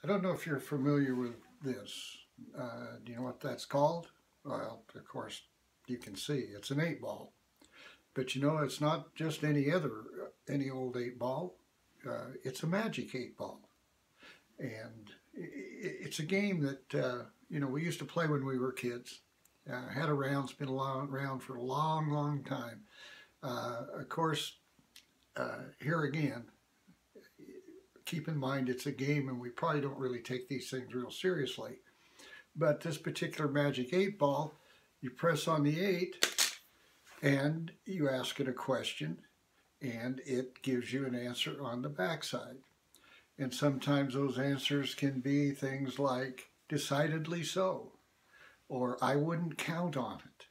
I don't know if you're familiar with this. Do you know what that's called? Well, of course, you can see it's an eight ball. But you know, it's not just any old eight ball. It's a magic eight ball, and it's a game that we used to play when we were kids. Had around, it's been around for a long, long time. Of course, here again, keep in mind it's a game, and we probably don't really take these things real seriously. But this particular Magic 8 ball, you press on the 8 and you ask it a question, and it gives you an answer on the backside. And sometimes those answers can be things like decidedly so, or I wouldn't count on it,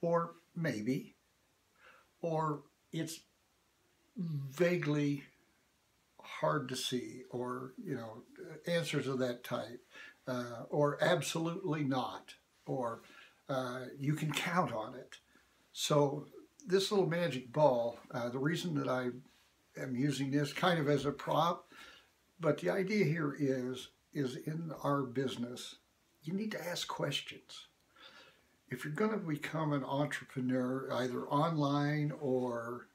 or maybe, or it's vaguely hard to see, or answers of that type, or absolutely not, or you can count on it. So this little magic ball, the reason that I am using this kind of as a prop, but the idea here is in our business, you need to ask questions. If you're going to become an entrepreneur, either online or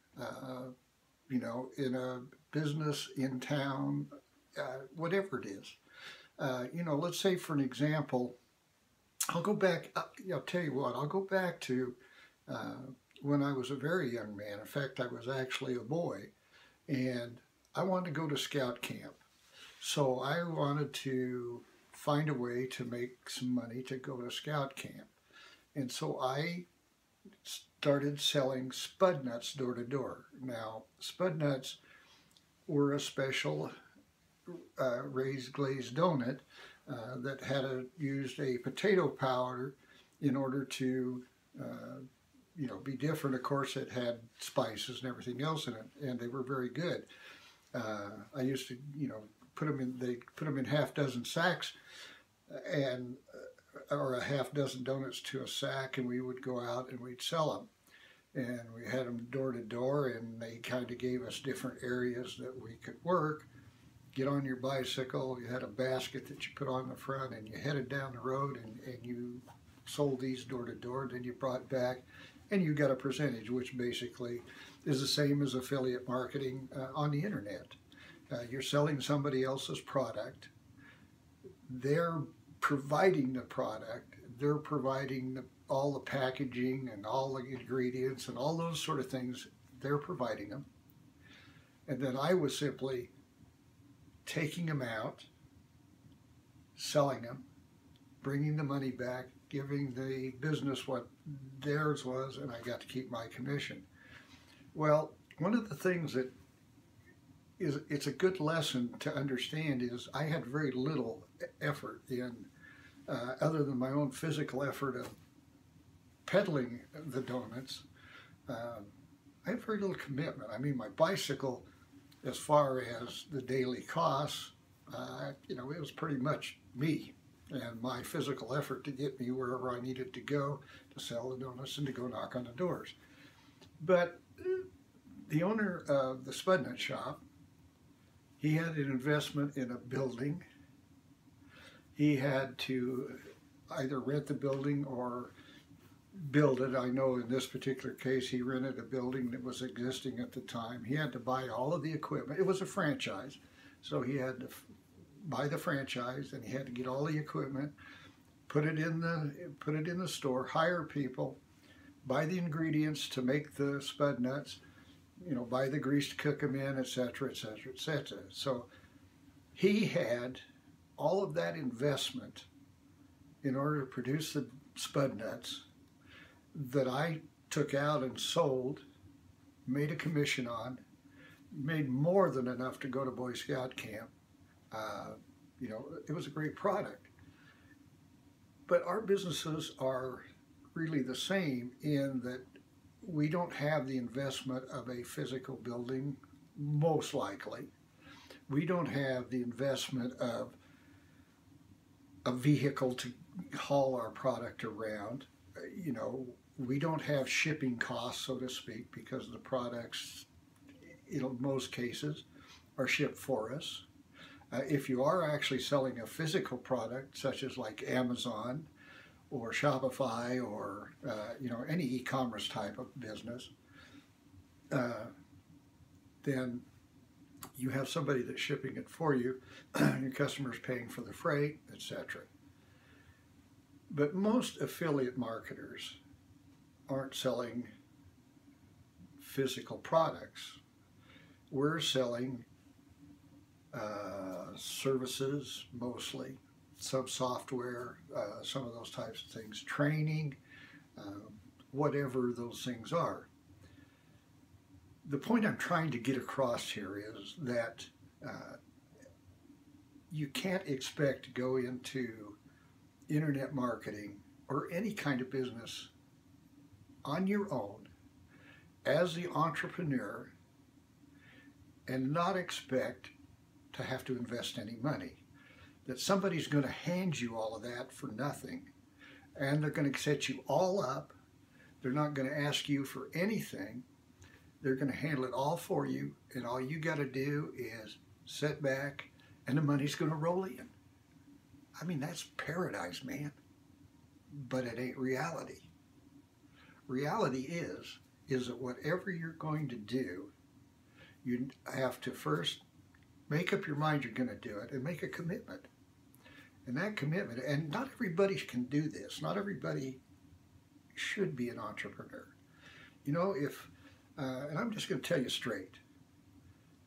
in a business in town, whatever it is. Let's say for an example, I'll go back, I'll tell you what, I'll go back to when I was a very young man. In fact, I was actually a boy, and I wanted to go to scout camp. So I wanted to find a way to make some money to go to scout camp. And so I started selling spud nuts door to door. Now, spud nuts were a special raised glazed donut that had used a potato powder in order to be different. Of course, it had spices and everything else in it, and they were very good. I used to, they put them in half dozen sacks, and or a half dozen donuts to a sack, and we would go out and we'd sell them. And we had them door to door, and they kind of gave us different areas that we could work. Get on your bicycle, you had a basket that you put on the front, and you headed down the road, and you sold these door to door, then you brought back, and you got a percentage, which basically is the same as affiliate marketing on the internet. You're selling somebody else's product. They're providing the product. They're providing all the packaging and all the ingredients and all those sort of things. They're providing them. And then I was simply taking them out, selling them, bringing the money back, giving the business what theirs was, and I got to keep my commission. Well, one of the things that it's a good lesson to understand is I had very little effort in, other than my own physical effort of peddling the donuts. I had very little commitment. I mean, my bicycle, as far as the daily costs, it was pretty much me and my physical effort to get me wherever I needed to go to sell the donuts and to go knock on the doors. But the owner of the Spud Nut shop, he had an investment in a building. He had to either rent the building or build it. I know in this particular case, he rented a building that was existing at the time. He had to buy all of the equipment. It was a franchise, so he had to buy the franchise, and he had to get all the equipment, put it in the store, hire people, buy the ingredients to make the spud nuts, buy the grease to cook them in, etc., etc., etc. So he had all of that investment in order to produce the spud nuts that I took out and sold, made a commission on, made more than enough to go to Boy Scout camp. It was a great product. But our businesses are really the same in that we don't have the investment of a physical building, most likely. We don't have the investment of a vehicle to haul our product around. We don't have shipping costs, so to speak, because the products, in most cases, are shipped for us. If you are actually selling a physical product, such as like Amazon or Shopify or any e-commerce type of business, then you have somebody that's shipping it for you, your customer's paying for the freight, etc. But most affiliate marketers aren't selling physical products. We're selling services mostly, some software, some of those types of things, training, whatever those things are. The point I'm trying to get across here is that you can't expect to go into internet marketing or any kind of business on your own as the entrepreneur and not expect to have to invest any money. That somebody's going to hand you all of that for nothing, and they're going to set you all up. They're not going to ask you for anything. They're going to handle it all for you, and all you got to do is sit back, and the money's going to roll in. I mean, that's paradise, man. But it ain't reality. Reality is that whatever you're going to do, you have to first make up your mind you're going to do it and make a commitment. And that commitment, and not everybody can do this. Not everybody should be an entrepreneur. You know, and I'm just going to tell you straight,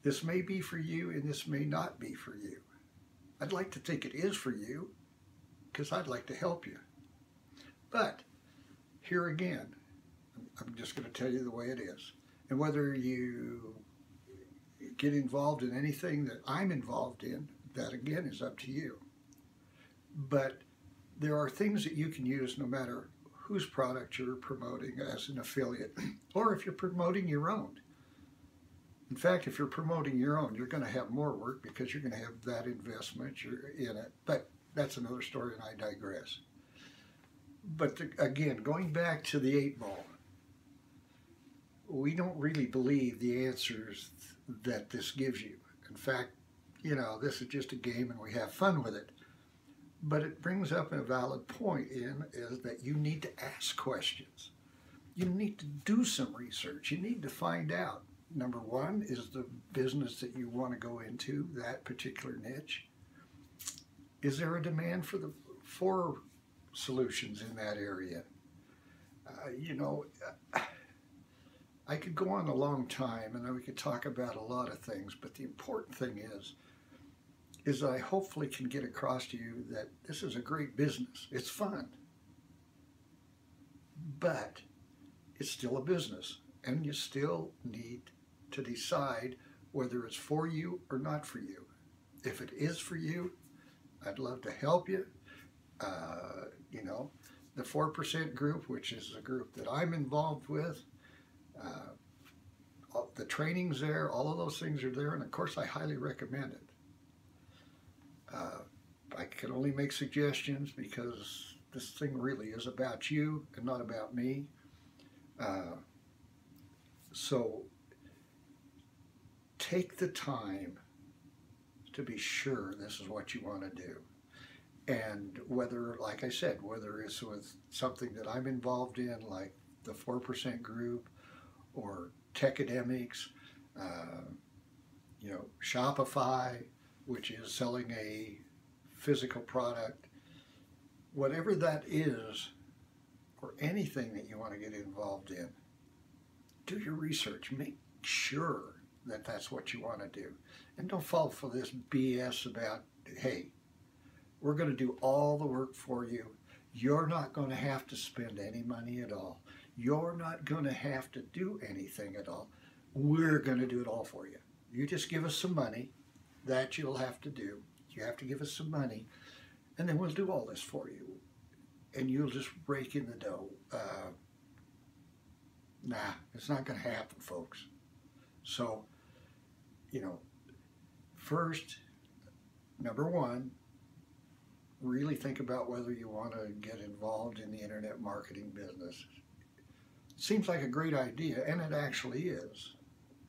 this may be for you and this may not be for you. I'd like to think it is for you because I'd like to help you. But here again, I'm just going to tell you the way it is. And whether you get involved in anything that I'm involved in, that again is up to you. But there are things that you can use no matter whose product you're promoting as an affiliate, or if you're promoting your own. In fact, if you're promoting your own, you're going to have more work because you're going to have that investment in it. But that's another story, and I digress. But again, going back to the 8-ball, we don't really believe the answers that this gives you. In fact, this is just a game and we have fun with it. But it brings up a valid point is that you need to ask questions. You need to do some research. You need to find out. Number one, is the business that you want to go into that particular niche? Is there a demand for solutions in that area? I could go on a long time and we could talk about a lot of things, but the important thing is I hopefully can get across to you that this is a great business. It's fun, but it's still a business, and you still need to decide whether it's for you or not for you. If it is for you, I'd love to help you. The 4% group, which is a group that I'm involved with, the training's there, all of those things are there, and of course I highly recommend it. I can only make suggestions because this thing really is about you and not about me. So take the time to be sure this is what you want to do. And whether, like I said, whether it's with something that I'm involved in, like the 4% group, or Techademics, Shopify, which is selling a physical product, whatever that is, or anything that you want to get involved in, do your research. Make sure that that's what you want to do. And don't fall for this BS about, hey, we're going to do all the work for you. You're not going to have to spend any money at all. You're not going to have to do anything at all. We're going to do it all for you. You just give us some money. That you'll have to do. You have to give us some money, and then we'll do all this for you. And you'll just rake in the dough. Nah, it's not going to happen, folks. So, first, number one, really think about whether you want to get involved in the internet marketing business. It seems like a great idea, and it actually is,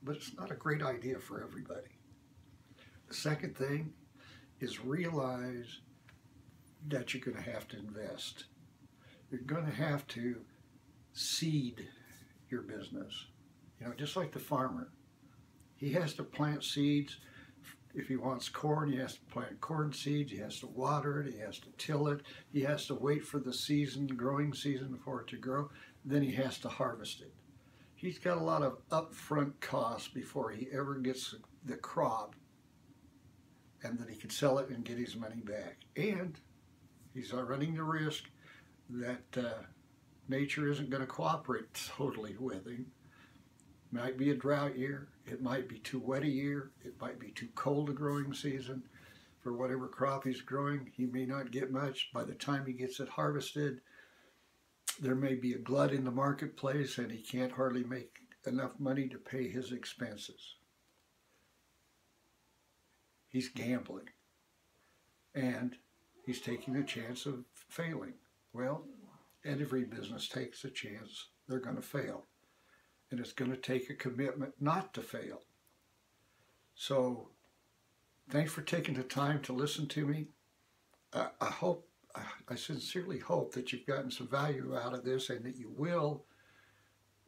but it's not a great idea for everybody. The second thing is realize that you're going to have to invest. You're going to have to seed your business. You know, just like the farmer. He has to plant seeds. If he wants corn, he has to plant corn seeds. He has to water it. He has to till it. He has to wait for the season, growing season, for it to grow. Then he has to harvest it. He's got a lot of upfront costs before he ever gets the crop, and then he can sell it and get his money back. And he's running the risk that nature isn't going to cooperate totally with him. It might be a drought year. It might be too wet a year. It might be too cold a growing season. For whatever crop he's growing, he may not get much. By the time he gets it harvested, there may be a glut in the marketplace and he can't hardly make enough money to pay his expenses. He's gambling. And he's taking a chance of failing. Well, every business takes a chance they're going to fail. And it's going to take a commitment not to fail. So, thanks for taking the time to listen to me. I sincerely hope that you've gotten some value out of this and that you will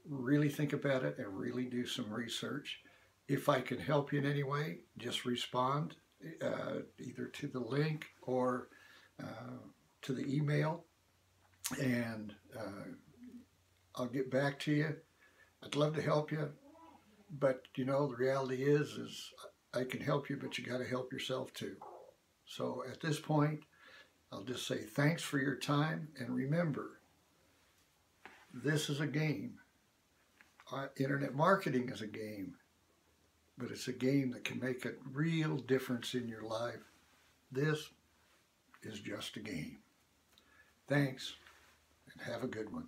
really think about it and really do some research. If I can help you in any way, just respond either to the link or to the email, and I'll get back to you. I'd love to help you, but you know, the reality is I can help you, but you got to help yourself too. So at this point, I'll just say thanks for your time, and remember, this is a game. Internet marketing is a game, but it's a game that can make a real difference in your life. This is just a game. Thanks, and have a good one.